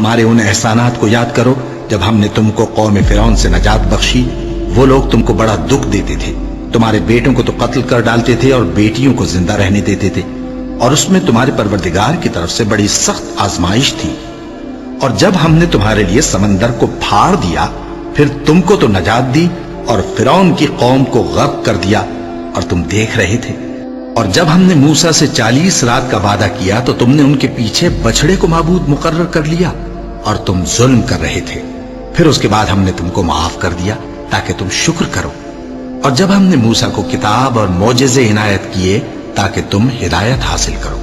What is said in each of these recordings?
ہمارے ان احسانات کو یاد کرو جب ہم نے تم کو قوم فرعون سے نجات بخشی۔ وہ لوگ تم کو بڑا دکھ دیتے تھے، تمہارے بیٹوں کو تو قتل کر ڈالتے تھے اور بیٹیوں کو زندہ رہنے دیتے تھے، اور اس میں تمہارے پروردگار کی طرف سے بڑی سخت آزمائش تھی۔ اور جب ہم نے تمہارے لیے سمندر کو پھاڑ دیا، پھر تم کو تو نجات دی اور فرعون کی قوم کو غرق کر دیا، اور تم دیکھ رہے تھے۔ اور جب ہم نے موسیٰ سے 40 رات کا وعدہ کیا تو تم نے ان کے پیچھے بچڑے کو معبود مقرر کر لیا، اور تم ظلم کر رہے تھے۔ پھر اس کے بعد ہم نے تم کو معاف کر دیا تاکہ تم شکر کرو۔ اور جب ہم نے موسیٰ کو کتاب اور معجزے عنایت کیے تاکہ تم ہدایت حاصل کرو۔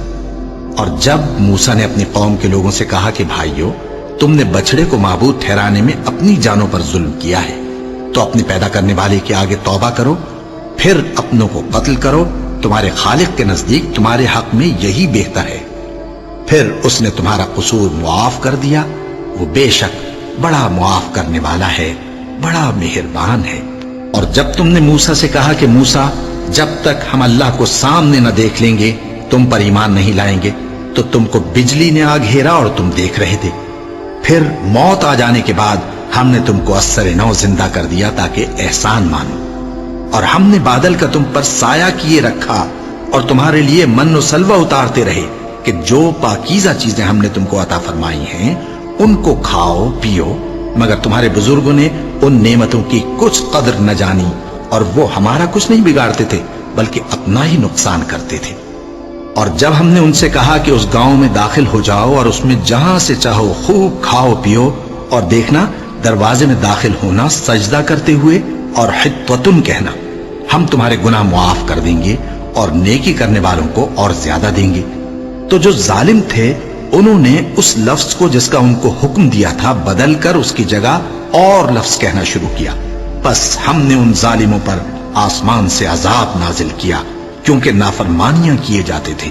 اور جب موسیٰ نے اپنی قوم کے لوگوں سے کہا کہ بھائیو، تم نے بچڑے کو معبود ٹھہرانے میں اپنی جانوں پر ظلم کیا ہے، تو اپنے پیدا کرنے والے کے آگے توبہ کرو، پھر اپنوں کو قتل کرو، تمہارے خالق کے نزدیک تمہارے حق میں یہی بہتر ہے۔ پھر اس نے تمہارا قصور معاف کر دیا، وہ بے شک بڑا معاف کرنے والا ہے، بڑا مہربان ہے۔ اور جب تم نے موسیٰ سے کہا کہ موسیٰ، جب تک ہم اللہ کو سامنے نہ دیکھ لیں گے تم پر ایمان نہیں لائیں گے، تو تم کو بجلی نے آ گھیرا اور تم دیکھ رہے تھے۔ پھر موت آ جانے کے بعد ہم نے تم کو اثر نو زندہ کر دیا تاکہ احسان مانو۔ اور ہم نے بادل کا تم پر سایہ کیے رکھا اور تمہارے لیے من و سلوہ اتارتے رہے کہ جو پاکیزہ چیزیں ہم نے تم کو عطا فرمائی ہیں ان کو کھاؤ پیو، مگر تمہارے بزرگوں نے ان نعمتوں کی کچھ قدر نہ جانی، اور وہ ہمارا کچھ نہیں بگاڑتے تھے بلکہ اپنا ہی نقصان کرتے تھے۔ اور جب ہم نے ان سے کہا کہ اس گاؤں میں داخل ہو جاؤ اور اس میں جہاں سے چاہو خوب کھاؤ پیو، اور دیکھنا دروازے میں داخل ہونا سجدہ کرتے ہوئے اور حطوتن کہنا، ہم تمہارے گناہ معاف کر دیں گے اور نیکی کرنے والوں کو اور زیادہ دیں گے۔ تو جو ظالم تھے انہوں نے اس لفظ کو جس کا ان کو حکم دیا تھا بدل کر اس کی جگہ اور لفظ کہنا شروع کیا، بس ہم نے ان ظالموں پر آسمان سے عذاب نازل کیا کیونکہ نافرمانیاں کیے جاتے تھے۔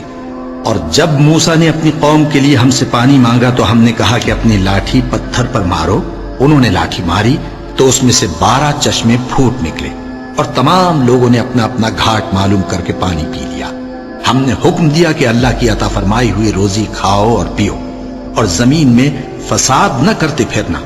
اور جب موسیٰ نے اپنی قوم کے لیے ہم سے پانی مانگا تو ہم نے کہا کہ اپنی لاٹھی پتھر پر مارو۔ انہوں نے لاٹھی ماری تو اس میں سے 12 چشمے پھوٹ نکلے، اور تمام لوگوں نے اپنا اپنا گھاٹ معلوم کر کے پانی پی لیا۔ ہم نے حکم دیا کہ اللہ کی عطا فرمائی ہوئی روزی کھاؤ اور پیو، اور زمین میں فساد نہ کرتے پھرنا۔